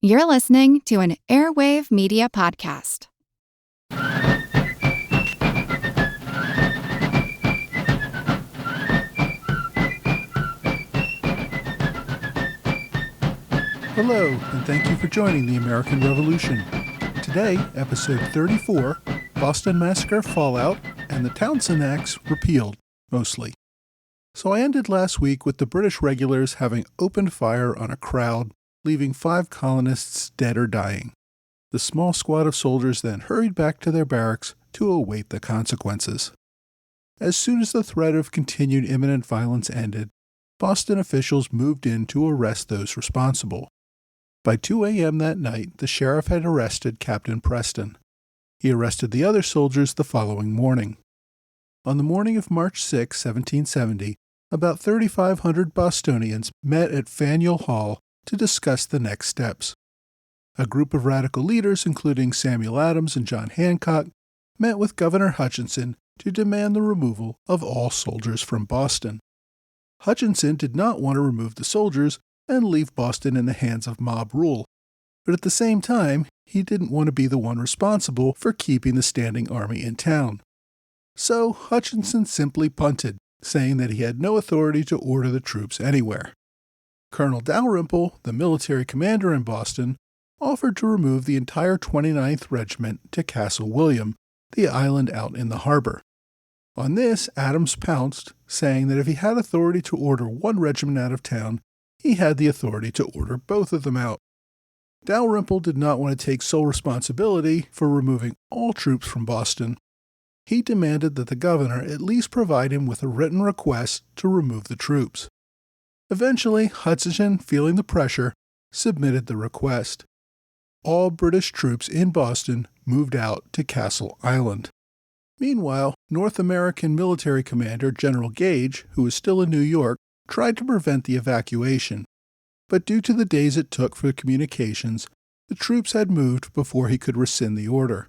You're listening to an Airwave Media Podcast. Hello, and thank you for joining the American Revolution. Today, episode 34, Boston Massacre Fallout, and the Townshend Acts Repealed, mostly. So I ended last week with the British regulars having opened fire on a crowd, leaving 5 colonists dead or dying. The small squad of soldiers then hurried back to their barracks to await the consequences. As soon as the threat of continued imminent violence ended, Boston officials moved in to arrest those responsible. By 2 a.m. that night, the sheriff had arrested Captain Preston. He arrested the other soldiers the following morning. On the morning of March 6, 1770, about 3,500 Bostonians met at Faneuil Hall to discuss the next steps. A group of radical leaders, including Samuel Adams and John Hancock, met with Governor Hutchinson to demand the removal of all soldiers from Boston. Hutchinson did not want to remove the soldiers and leave Boston in the hands of mob rule, but at the same time, he didn't want to be the one responsible for keeping the standing army in town. So Hutchinson simply punted, saying that he had no authority to order the troops anywhere. Colonel Dalrymple, the military commander in Boston, offered to remove the entire 29th Regiment to Castle William, the island out in the harbor. On this, Adams pounced, saying that if he had authority to order one regiment out of town, he had the authority to order both of them out. Dalrymple did not want to take sole responsibility for removing all troops from Boston. He demanded that the governor at least provide him with a written request to remove the troops. Eventually, Hutchinson, feeling the pressure, submitted the request. All British troops in Boston moved out to Castle Island. Meanwhile, North American military commander General Gage, who was still in New York, tried to prevent the evacuation, but due to the days it took for communications, the troops had moved before he could rescind the order.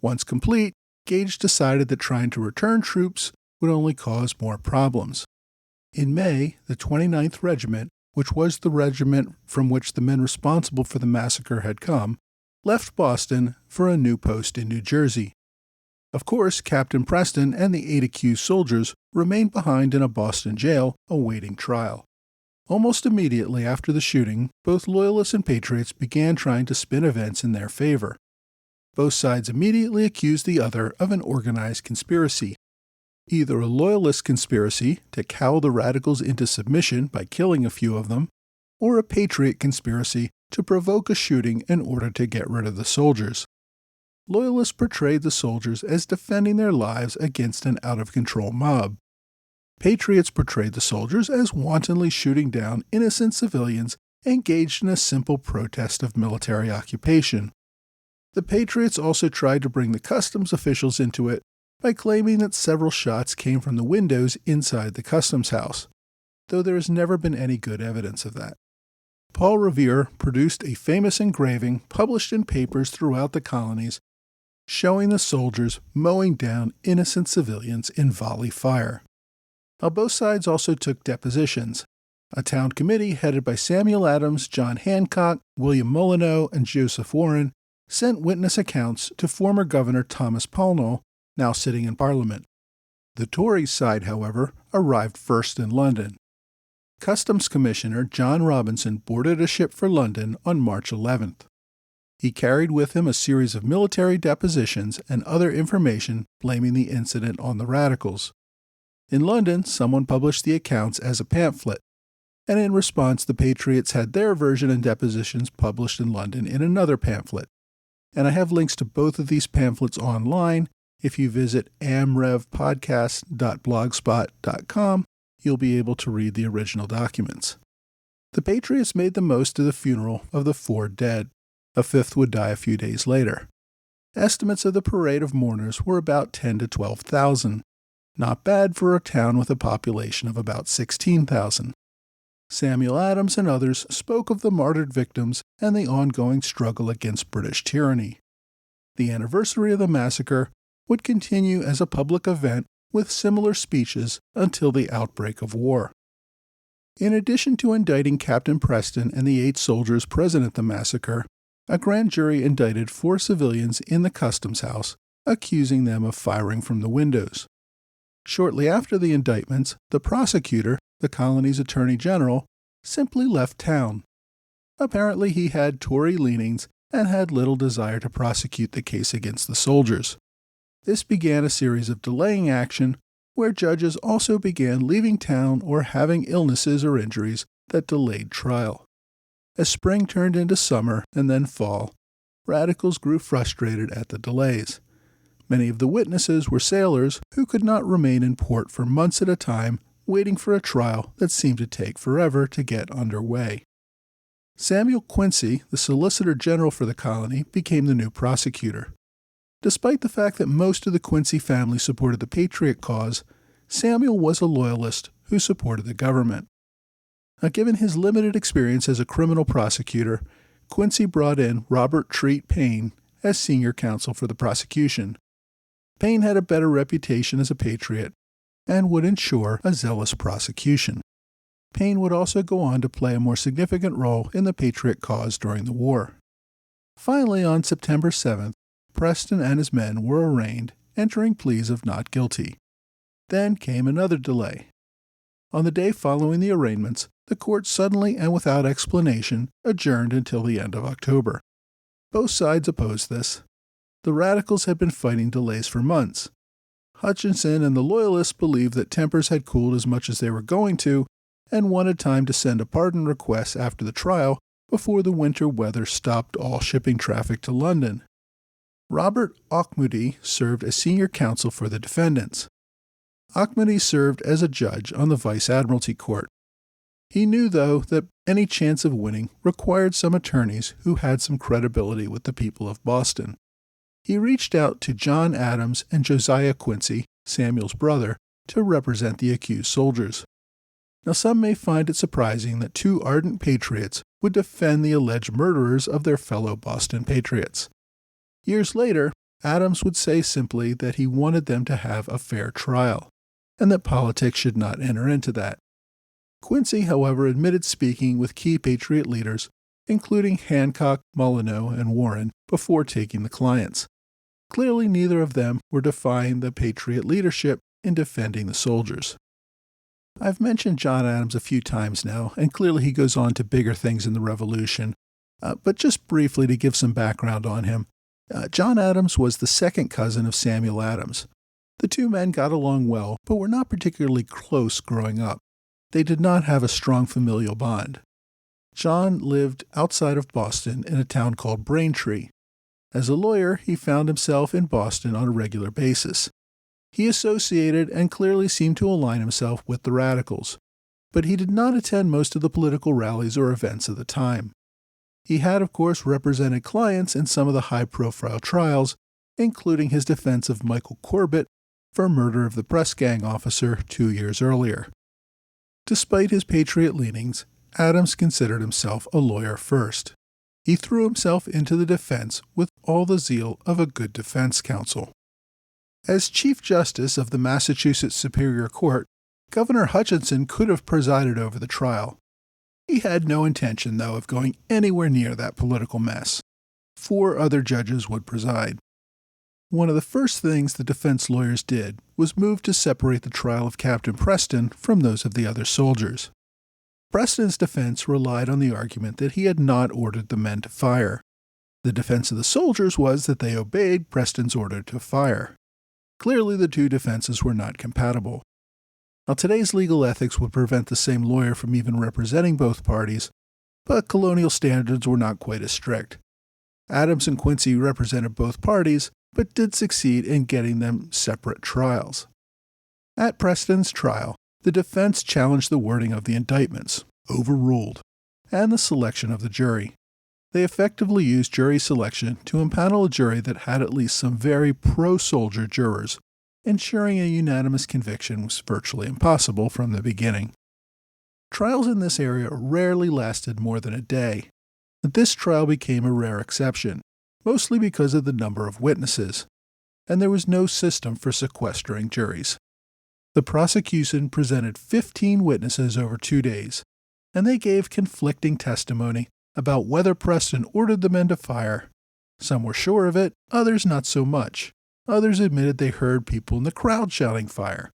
Once complete, Gage decided that trying to return troops would only cause more problems. In May, the 29th Regiment, which was the regiment from which the men responsible for the massacre had come, left Boston for a new post in New Jersey. Of course, Captain Preston and the 8 accused soldiers remained behind in a Boston jail awaiting trial. Almost immediately after the shooting, both Loyalists and Patriots began trying to spin events in their favor. Both sides immediately accused the other of an organized conspiracy. Either a Loyalist conspiracy to cow the radicals into submission by killing a few of them, or a Patriot conspiracy to provoke a shooting in order to get rid of the soldiers. Loyalists portrayed the soldiers as defending their lives against an out-of-control mob. Patriots portrayed the soldiers as wantonly shooting down innocent civilians engaged in a simple protest of military occupation. The Patriots also tried to bring the customs officials into it by claiming that several shots came from the windows inside the customs house, though there has never been any good evidence of that. Paul Revere produced a famous engraving published in papers throughout the colonies showing the soldiers mowing down innocent civilians in volley fire. Now, both sides also took depositions. A town committee headed by Samuel Adams, John Hancock, William Molyneux, and Joseph Warren sent witness accounts to former Governor Thomas Pownall, now sitting in Parliament. The Tories' side, however, arrived first in London. Customs Commissioner John Robinson boarded a ship for London on March 11th. He carried with him a series of military depositions and other information blaming the incident on the radicals. In London, someone published the accounts as a pamphlet, and in response the Patriots had their version and depositions published in London in another pamphlet. And I have links to both of these pamphlets online. If you visit amrevpodcast.blogspot.com, you'll be able to read the original documents. The Patriots made the most of the funeral of the 4 dead. A 5th would die a few days later. Estimates of the parade of mourners were about 10,000 to 12,000. Not bad for a town with a population of about 16,000. Samuel Adams and others spoke of the martyred victims and the ongoing struggle against British tyranny. The anniversary of the massacre would continue as a public event with similar speeches until the outbreak of war. In addition to indicting Captain Preston and the 8 soldiers present at the massacre, a grand jury indicted 4 civilians in the customs house, accusing them of firing from the windows. Shortly after the indictments, the prosecutor, the colony's attorney general, simply left town. Apparently he had Tory leanings and had little desire to prosecute the case against the soldiers. This began a series of delaying action where judges also began leaving town or having illnesses or injuries that delayed trial. As spring turned into summer and then fall, radicals grew frustrated at the delays. Many of the witnesses were sailors who could not remain in port for months at a time, waiting for a trial that seemed to take forever to get underway. Samuel Quincy, the Solicitor General for the colony, became the new prosecutor. Despite the fact that most of the Quincy family supported the patriot cause, Samuel was a loyalist who supported the government. Now, given his limited experience as a criminal prosecutor, Quincy brought in Robert Treat Payne as senior counsel for the prosecution. Payne had a better reputation as a patriot and would ensure a zealous prosecution. Payne would also go on to play a more significant role in the patriot cause during the war. Finally, on September 7th, Preston and his men were arraigned, entering pleas of not guilty. Then came another delay. On the day following the arraignments, the court suddenly and without explanation adjourned until the end of October. Both sides opposed this. The radicals had been fighting delays for months. Hutchinson and the Loyalists believed that tempers had cooled as much as they were going to and wanted time to send a pardon request after the trial before the winter weather stopped all shipping traffic to London. Robert Auchmuty served as senior counsel for the defendants. Auchmuty served as a judge on the Vice Admiralty Court. He knew, though, that any chance of winning required some attorneys who had some credibility with the people of Boston. He reached out to John Adams and Josiah Quincy, Samuel's brother, to represent the accused soldiers. Now, some may find it surprising that 2 ardent patriots would defend the alleged murderers of their fellow Boston patriots. Years later, Adams would say simply that he wanted them to have a fair trial, and that politics should not enter into that. Quincy, however, admitted speaking with key patriot leaders, including Hancock, Molyneux, and Warren, before taking the clients. Clearly, neither of them were defying the patriot leadership in defending the soldiers. I've mentioned John Adams a few times now, and clearly he goes on to bigger things in the Revolution. But just briefly to give some background on him, John Adams was the second cousin of Samuel Adams. The 2 men got along well, but were not particularly close growing up. They did not have a strong familial bond. John lived outside of Boston in a town called Braintree. As a lawyer, he found himself in Boston on a regular basis. He associated and clearly seemed to align himself with the radicals, but he did not attend most of the political rallies or events of the time. He had, of course, represented clients in some of the high-profile trials, including his defense of Michael Corbett for murder of the press gang officer 2 years earlier. Despite his patriot leanings, Adams considered himself a lawyer first. He threw himself into the defense with all the zeal of a good defense counsel. As Chief Justice of the Massachusetts Superior Court, Governor Hutchinson could have presided over the trial. He had no intention, though, of going anywhere near that political mess. 4 other judges would preside. One of the first things the defense lawyers did was move to separate the trial of Captain Preston from those of the other soldiers. Preston's defense relied on the argument that he had not ordered the men to fire. The defense of the soldiers was that they obeyed Preston's order to fire. Clearly, the 2 defenses were not compatible. Now, today's legal ethics would prevent the same lawyer from even representing both parties, but colonial standards were not quite as strict. Adams and Quincy represented both parties, but did succeed in getting them separate trials. At Preston's trial, the defense challenged the wording of the indictments, overruled, and the selection of the jury. They effectively used jury selection to impanel a jury that had at least some very pro-soldier jurors, ensuring a unanimous conviction was virtually impossible from the beginning. Trials in this area rarely lasted more than a day. This trial became a rare exception, mostly because of the number of witnesses, and there was no system for sequestering juries. The prosecution presented 15 witnesses over 2 days, and they gave conflicting testimony about whether Preston ordered the men to fire. Some were sure of it, others not so much. Others admitted they heard people in the crowd shouting fire.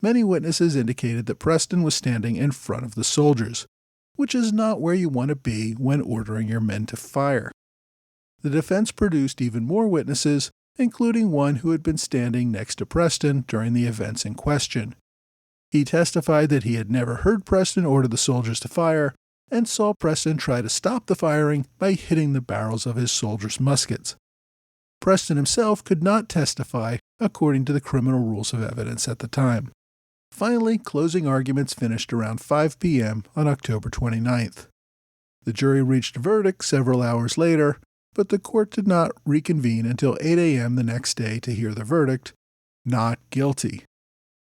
Many witnesses indicated that Preston was standing in front of the soldiers, which is not where you want to be when ordering your men to fire. The defense produced even more witnesses, including one who had been standing next to Preston during the events in question. He testified that he had never heard Preston order the soldiers to fire and saw Preston try to stop the firing by hitting the barrels of his soldiers' muskets. Preston himself could not testify according to the criminal rules of evidence at the time. Finally, closing arguments finished around 5 p.m. on October 29th. The jury reached a verdict several hours later, but the court did not reconvene until 8 a.m. the next day to hear the verdict, not guilty.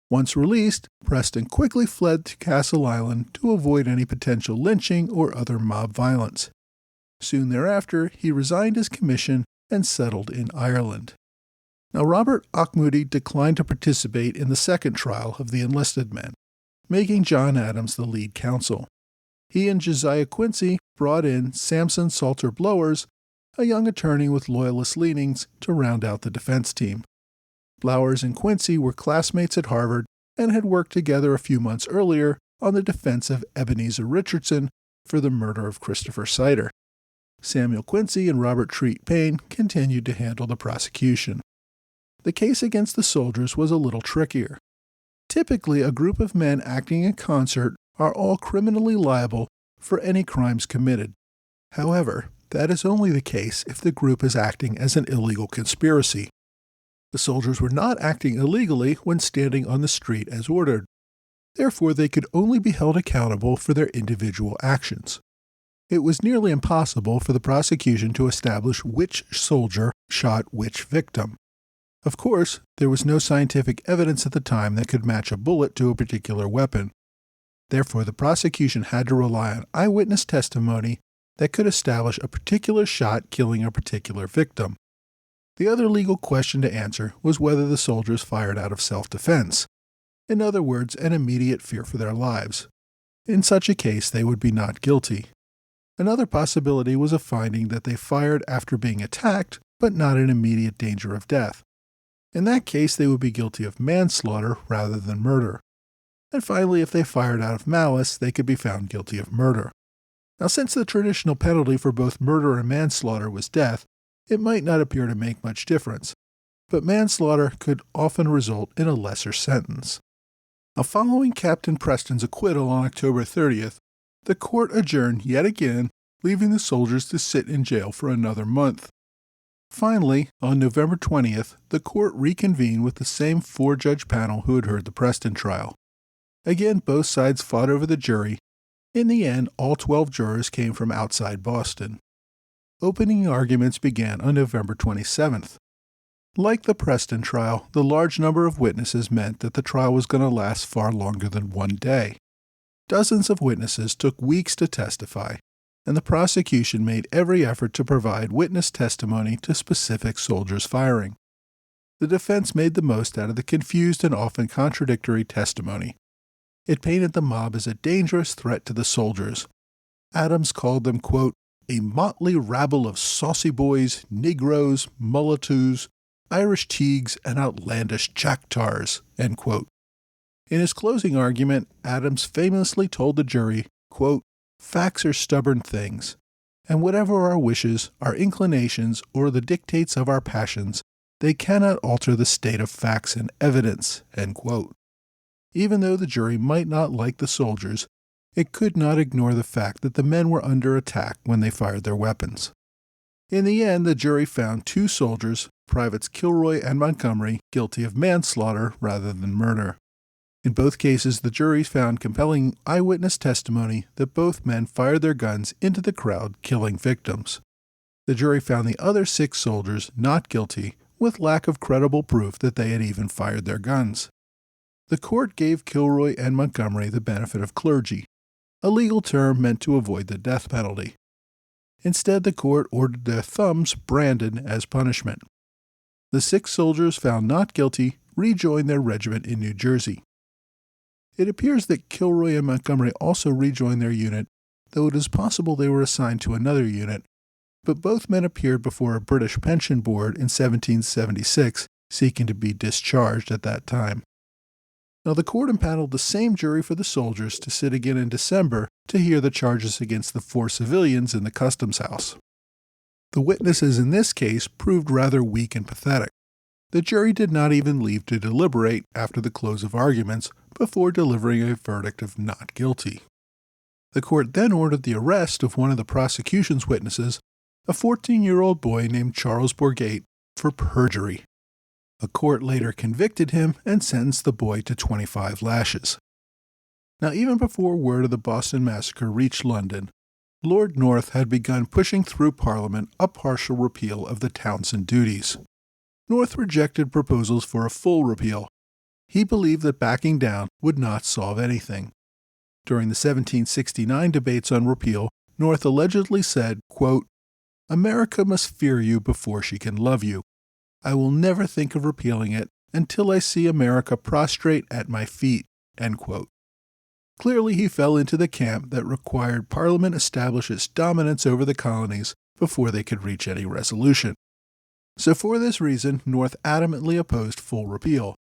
Once released, Preston quickly fled to Castle Island to avoid any potential lynching or other mob violence. Soon thereafter, he resigned his commission and settled in Ireland. Now, Robert Auchmuty declined to participate in the second trial of the enlisted men, making John Adams the lead counsel. He and Josiah Quincy brought in Samson Salter Blowers, a young attorney with loyalist leanings, to round out the defense team. Blowers and Quincy were classmates at Harvard and had worked together a few months earlier on the defense of Ebenezer Richardson for the murder of Christopher Sider. Samuel Quincy and Robert Treat Payne continued to handle the prosecution. The case against the soldiers was a little trickier. Typically, a group of men acting in concert are all criminally liable for any crimes committed. However, that is only the case if the group is acting as an illegal conspiracy. The soldiers were not acting illegally when standing on the street as ordered. Therefore, they could only be held accountable for their individual actions. It was nearly impossible for the prosecution to establish which soldier shot which victim. Of course, there was no scientific evidence at the time that could match a bullet to a particular weapon. Therefore, the prosecution had to rely on eyewitness testimony that could establish a particular shot killing a particular victim. The other legal question to answer was whether the soldiers fired out of self-defense. In other words, an immediate fear for their lives. In such a case, they would be not guilty. Another possibility was a finding that they fired after being attacked, but not in immediate danger of death. In that case, they would be guilty of manslaughter rather than murder. And finally, if they fired out of malice, they could be found guilty of murder. Now, since the traditional penalty for both murder and manslaughter was death, it might not appear to make much difference, but manslaughter could often result in a lesser sentence. Now, following Captain Preston's acquittal on October 30th, the court adjourned yet again, leaving the soldiers to sit in jail for another month. Finally, on November 20th, the court reconvened with the same four-judge panel who had heard the Preston trial. Again, both sides fought over the jury. In the end, all 12 jurors came from outside Boston. Opening arguments began on November 27th. Like the Preston trial, the large number of witnesses meant that the trial was going to last far longer than one day. Dozens of witnesses took weeks to testify, and the prosecution made every effort to provide witness testimony to specific soldiers firing. The defense made the most out of the confused and often contradictory testimony. It painted the mob as a dangerous threat to the soldiers. Adams called them, quote, a motley rabble of saucy boys, Negroes, mulattoes, Irish teagues, and outlandish Choctaws, end quote. In his closing argument, Adams famously told the jury, quote, facts are stubborn things, and whatever our wishes, our inclinations, or the dictates of our passions, they cannot alter the state of facts and evidence, end quote. Even though the jury might not like the soldiers, it could not ignore the fact that the men were under attack when they fired their weapons. In the end, the jury found two soldiers, Privates Kilroy and Montgomery, guilty of manslaughter rather than murder. In both cases, the jury found compelling eyewitness testimony that both men fired their guns into the crowd, killing victims. The jury found the other 6 soldiers not guilty, with lack of credible proof that they had even fired their guns. The court gave Kilroy and Montgomery the benefit of clergy, a legal term meant to avoid the death penalty. Instead, the court ordered their thumbs branded as punishment. The 6 soldiers found not guilty rejoined their regiment in New Jersey. It appears that Kilroy and Montgomery also rejoined their unit, though it is possible they were assigned to another unit, but both men appeared before a British pension board in 1776, seeking to be discharged at that time. Now, the court impaneled the same jury for the soldiers to sit again in December to hear the charges against the 4 civilians in the customs house. The witnesses in this case proved rather weak and pathetic. The jury did not even leave to deliberate after the close of arguments before delivering a verdict of not guilty. The court then ordered the arrest of one of the prosecution's witnesses, a 14-year-old boy named Charles Bourgate, for perjury. A court later convicted him and sentenced the boy to 25 lashes. Now, even before word of the Boston Massacre reached London, Lord North had begun pushing through Parliament a partial repeal of the Townshend duties. North rejected proposals for a full repeal. He believed that backing down would not solve anything. During the 1769 debates on repeal, North allegedly said, quote, "America must fear you before she can love you. I will never think of repealing it until I see America prostrate at my feet." End quote. Clearly, he fell into the camp that required Parliament establish its dominance over the colonies before they could reach any resolution. So for this reason, North adamantly opposed full repeal.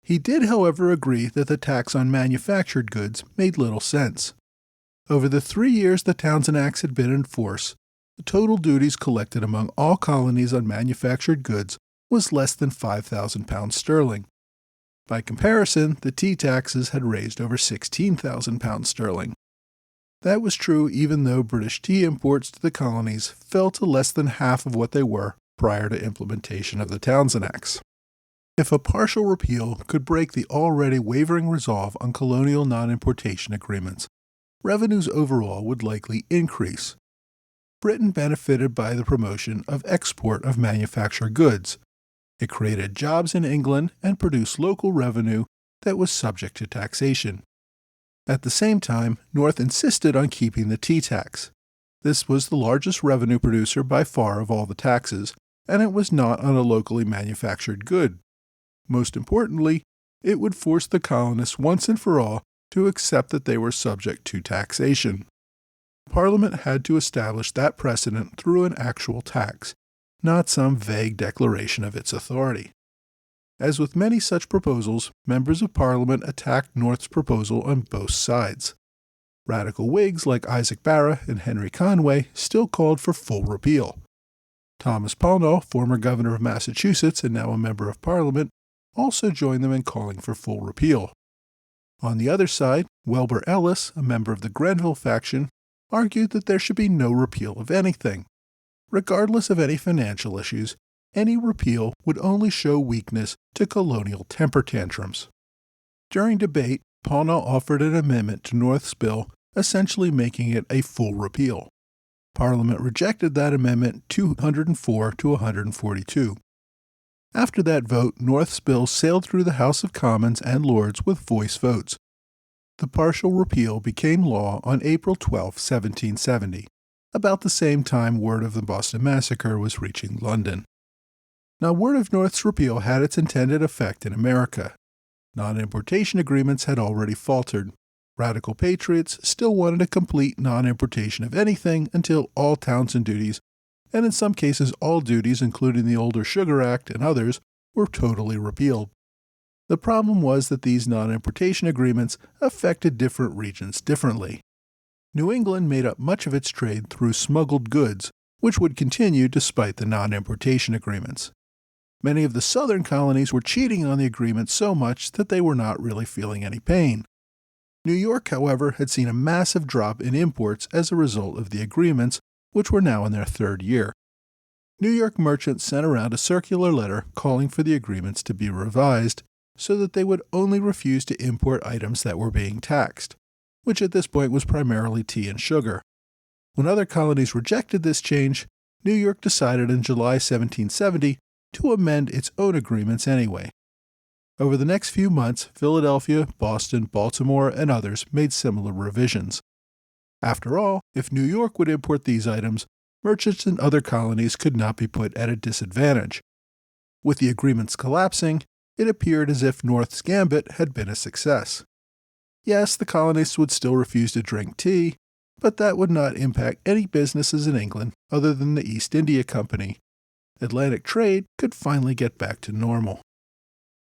He did, however, agree that the tax on manufactured goods made little sense. Over the 3 years the Townshend Acts had been in force, the total duties collected among all colonies on manufactured goods was less than £5,000 sterling. By comparison, the tea taxes had raised over £16,000 sterling. That was true even though British tea imports to the colonies fell to less than half of what they were prior to implementation of the Townshend Acts. If a partial repeal could break the already wavering resolve on colonial non-importation agreements, revenues overall would likely increase. Britain benefited by the promotion of export of manufactured goods. It created jobs in England and produced local revenue that was subject to taxation. At the same time, North insisted on keeping the tea tax. This was the largest revenue producer by far of all the taxes, and it was not on a locally manufactured good. Most importantly, it would force the colonists once and for all to accept that they were subject to taxation. Parliament had to establish that precedent through an actual tax, not some vague declaration of its authority. As with many such proposals, members of Parliament attacked North's proposal on both sides. Radical Whigs like Isaac Barra and Henry Conway still called for full repeal. Thomas Pownall, former governor of Massachusetts and now a member of Parliament, also joined them in calling for full repeal. On the other side, Welber Ellis, a member of the Grenville faction, argued that there should be no repeal of anything. Regardless of any financial issues, any repeal would only show weakness to colonial temper tantrums. During debate, Pownall offered an amendment to North's bill, essentially making it a full repeal. Parliament rejected that amendment 204 to 142. After that vote, North's bill sailed through the House of Commons and Lords with voice votes. The partial repeal became law on April 12, 1770, about the same time word of the Boston Massacre was reaching London. Now, word of North's repeal had its intended effect in America. Non-importation agreements had already faltered. Radical patriots still wanted a complete non-importation of anything until all Townshend duties, and in some cases all duties including the older Sugar Act and others, were totally repealed. The problem was that these non-importation agreements affected different regions differently. New England made up much of its trade through smuggled goods, which would continue despite the non-importation agreements. Many of the southern colonies were cheating on the agreement so much that they were not really feeling any pain. New York, however, had seen a massive drop in imports as a result of the agreements, which were now in their third year. New York merchants sent around a circular letter calling for the agreements to be revised so that they would only refuse to import items that were being taxed, which at this point was primarily tea and sugar. When other colonies rejected this change, New York decided in July 1770 to amend its own agreements anyway. Over the next few months, Philadelphia, Boston, Baltimore, and others made similar revisions. After all, if New York would import these items, merchants in other colonies could not be put at a disadvantage. With the agreements collapsing, it appeared as if North's gambit had been a success. Yes, the colonists would still refuse to drink tea, but that would not impact any businesses in England other than the East India Company. Atlantic trade could finally get back to normal.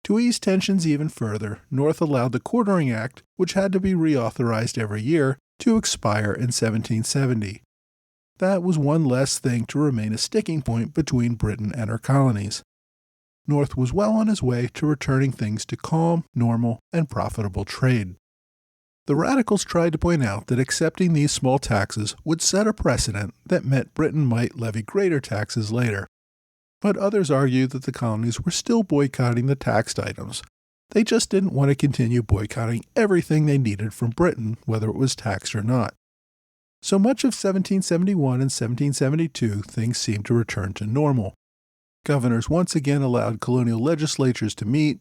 To ease tensions even further, North allowed the Quartering Act, which had to be reauthorized every year, to expire in 1770. That was one less thing to remain a sticking point between Britain and her colonies. North was well on his way to returning things to calm, normal, and profitable trade. The radicals tried to point out that accepting these small taxes would set a precedent that meant Britain might levy greater taxes later. But others argued that the colonies were still boycotting the taxed items. They just didn't want to continue boycotting everything they needed from Britain, whether it was taxed or not. So much of 1771 and 1772, things seemed to return to normal. Governors once again allowed colonial legislatures to meet.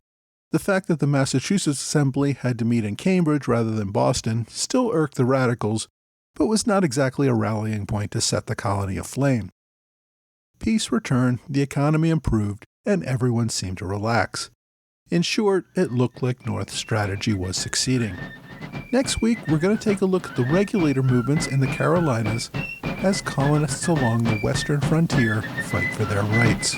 The fact that the Massachusetts Assembly had to meet in Cambridge rather than Boston still irked the radicals, but was not exactly a rallying point to set the colony aflame. Peace returned, the economy improved, and everyone seemed to relax. In short, it looked like North's strategy was succeeding. Next week, we're going to take a look at the regulator movements in the Carolinas as colonists along the western frontier fight for their rights.